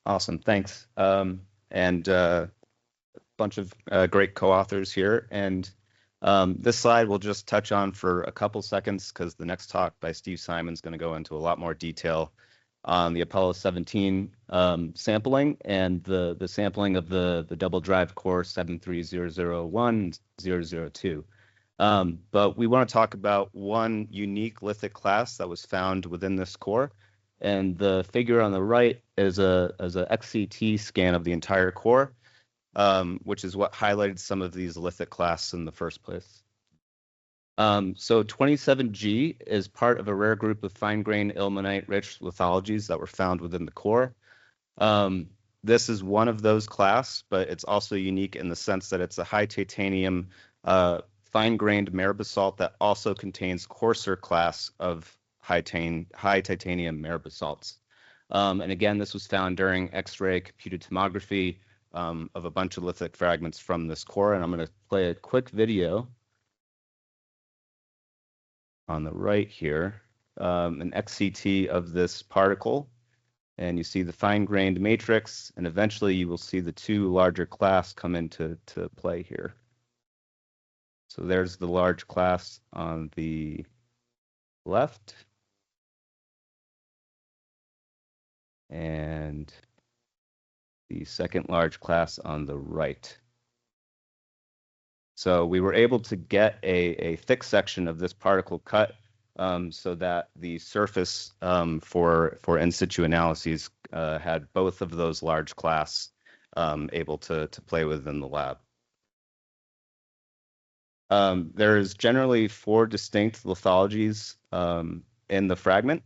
Awesome, thanks. And a bunch of great co-authors here. And this slide we'll just touch on for a couple seconds because the next talk by Steve Simon is going to go into a lot more detail on the Apollo 17 sampling and the sampling of the double drive core 73001-002. But we want to talk about one unique lithic class that was found within this core. And the figure on the right is a XCT scan of the entire core, which is what highlighted some of these lithic clasts in the first place. So 27G is part of a rare group of fine-grained ilmenite-rich lithologies that were found within the core. This is one of those class, but it's also unique in the sense that it's a high titanium fine-grained mare basalt that also contains coarser class of high titanium mare basalts. And again, this was found during X-ray computed tomography of a bunch of lithic fragments from this core. And I'm going to play a quick video on the right here, an XCT of this particle. And you see the fine-grained matrix, and eventually you will see the two larger class come into play here. So there's the large class on the left. And the second large class on the right. So we were able to get a thick section of this particle cut so that the surface for in situ analyses had both of those large class able to play within the lab. There's generally 4 distinct lithologies in the fragment.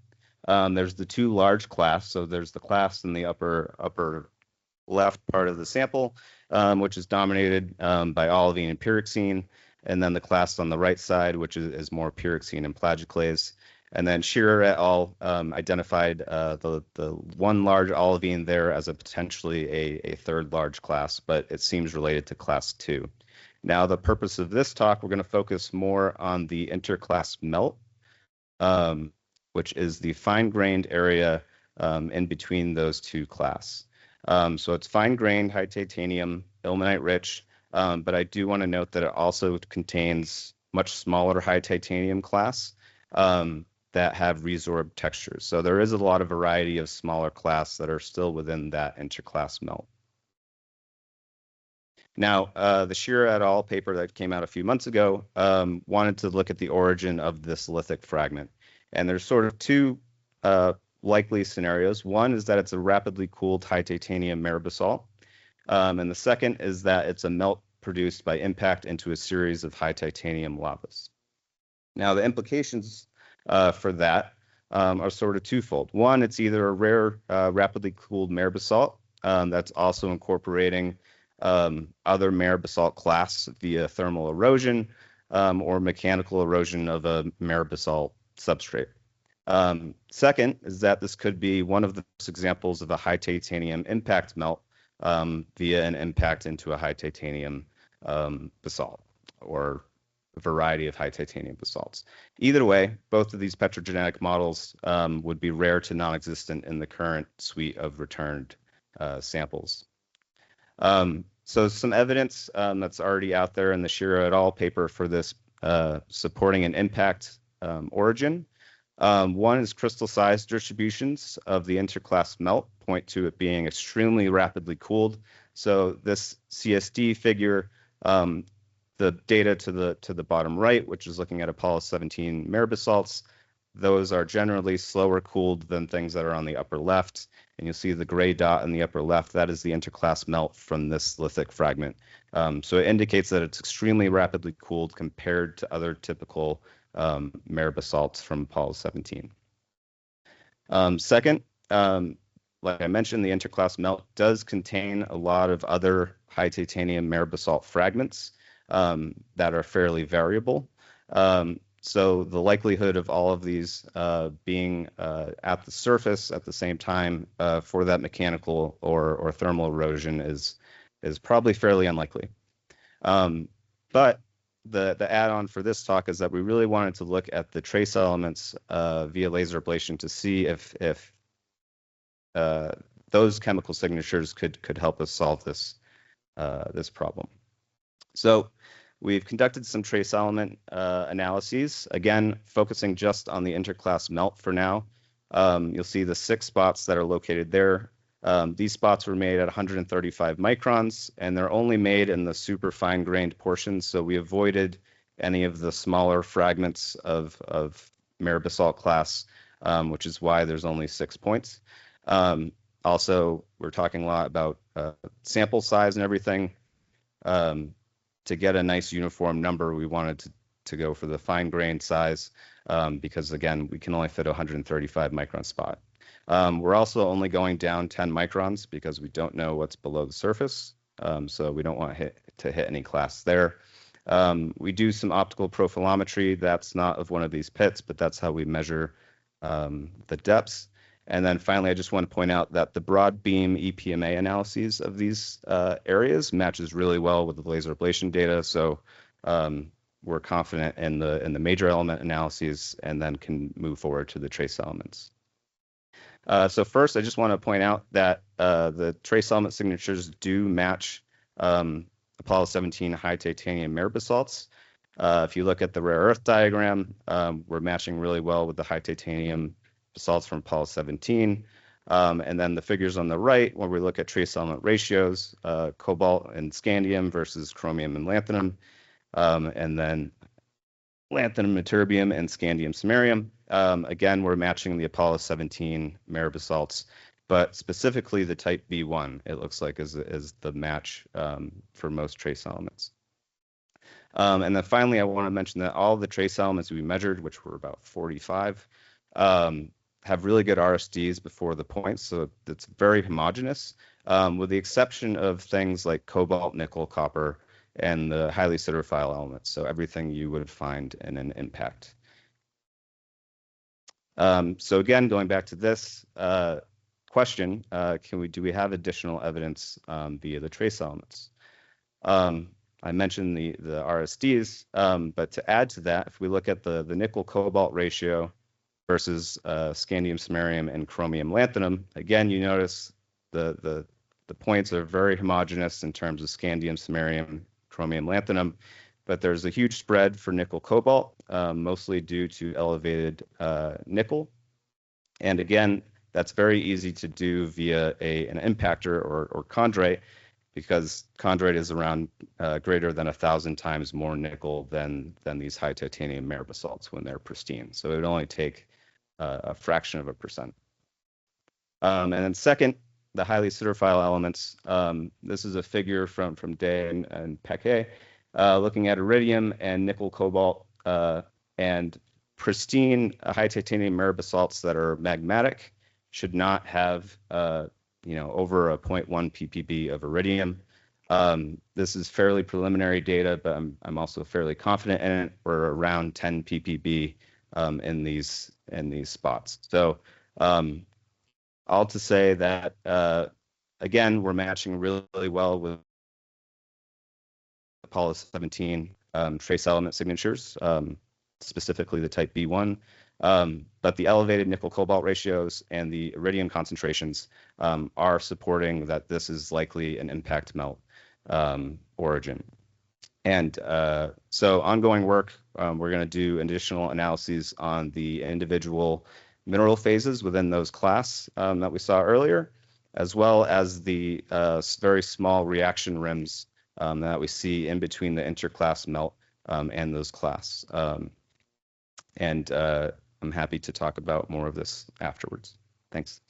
There's the 2 large class, so there's the class in the upper left part of the sample, which is dominated by olivine and pyroxene, and then the class on the right side, which is more pyroxene and plagioclase. And then Shearer et al. Identified the one large olivine there as a potentially a third large class, but it seems related to class 2. Now, the purpose of this talk, we're going to focus more on the interclass melt, which is the fine-grained area in between those 2 class. So it's fine-grained, high titanium, ilmenite-rich, but I do want to note that it also contains much smaller high titanium class that have resorbed textures. So there is a lot of variety of smaller class that are still within that interclass melt. Now, the Shearer et al. Paper that came out a few months ago wanted to look at the origin of this lithic fragment. And there's sort of 2 likely scenarios. One is that it's a rapidly cooled high titanium mare basalt. And the second is that it's a melt produced by impact into a series of high titanium lavas. Now, the implications for that are sort of twofold. One, it's either a rare rapidly cooled mare basalt that's also incorporating other mare basalt class via thermal erosion or mechanical erosion of a mare basalt substrate. Second is that this could be one of the examples of a high titanium impact melt via an impact into a high titanium basalt or a variety of high titanium basalts. Either way, both of these petrogenetic models would be rare to non-existent in the current suite of returned samples. So some evidence that's already out there in the Shearer et al. Paper for this supporting an impact origin. One is crystal size distributions of the interclass melt point to it being extremely rapidly cooled. So this CSD figure, the data to the bottom right, which is looking at Apollo 17 mare basalts, those are generally slower cooled than things that are on the upper left. And you'll see the gray dot in the upper left, that is the interclass melt from this lithic fragment. So it indicates that it's extremely rapidly cooled compared to other typical mare basalts from Apollo 17. Second, like I mentioned, the interclass melt does contain a lot of other high titanium mare basalt fragments that are fairly variable. So the likelihood of all of these being at the surface at the same time for that mechanical or thermal erosion is probably fairly unlikely. But the add-on for this talk is that we really wanted to look at the trace elements via laser ablation to see if those chemical signatures could help us solve this this problem. So we've conducted some trace element analyses, again, focusing just on the interclass melt for now. You'll see the 6 spots that are located there. These spots were made at 135 microns, and they're only made in the super fine-grained portions, so we avoided any of the smaller fragments of Mare basalt class, which is why there's only 6 points. Also, we're talking a lot about sample size and everything. To get a nice uniform number, we wanted to go for the fine-grained size because, again, we can only fit a 135 micron spot. We're also only going down 10 microns because we don't know what's below the surface, so we don't want to hit any class there. We do some optical profilometry. That's not of one of these pits, but that's how we measure the depths. And then finally, I just want to point out that the broad beam EPMA analyses of these areas matches really well with the laser ablation data. So we're confident in the major element analyses and then can move forward to the trace elements. So first, I just want to point out that the trace element signatures do match Apollo 17 high titanium Mare basalts. If you look at the rare earth diagram, we're matching really well with the high titanium basalts from Apollo 17. And then the figures on the right, where we look at trace element ratios, cobalt and scandium versus chromium and lanthanum, and then lanthanum, ytterbium, and scandium, samarium. Again, we're matching the Apollo 17 Mare basalts, but specifically the type B1, it looks like is the match for most trace elements. And then finally, I want to mention that all the trace elements we measured, which were about 45, have really good RSDs before the points, so it's very homogeneous, with the exception of things like cobalt, nickel, copper, and the highly siderophile elements, so everything you would find in an impact. So again, going back to this question, do we have additional evidence via the trace elements? I mentioned the RSDs, but to add to that, if we look at the nickel cobalt ratio versus scandium, samarium, and chromium lanthanum, again, you notice the points are very homogeneous in terms of scandium, samarium, chromium, lanthanum, but there's a huge spread for nickel cobalt, mostly due to elevated nickel. And again, that's very easy to do via an impactor or chondrite, because chondrite is around greater than 1,000 times more nickel than these high titanium Mare basalts when they're pristine. So it would only take a fraction of a percent. And then second, the highly siderophile elements. This is a figure from Day and Paquet, looking at iridium and nickel cobalt and pristine high titanium Mare basalts that are magmatic should not have over a 0.1 ppb of iridium. This is fairly preliminary data, but I'm also fairly confident in it. We're around 10 ppb in these spots. So all to say that again, we're matching really well with Apollo 17 trace element signatures, specifically the type B1. But the elevated nickel cobalt ratios and the iridium concentrations are supporting that this is likely an impact melt origin. And so ongoing work, we're going to do additional analyses on the individual mineral phases within those class that we saw earlier, as well as the very small reaction rims that we see in between the interclass melt and those class. And I'm happy to talk about more of this afterwards. Thanks.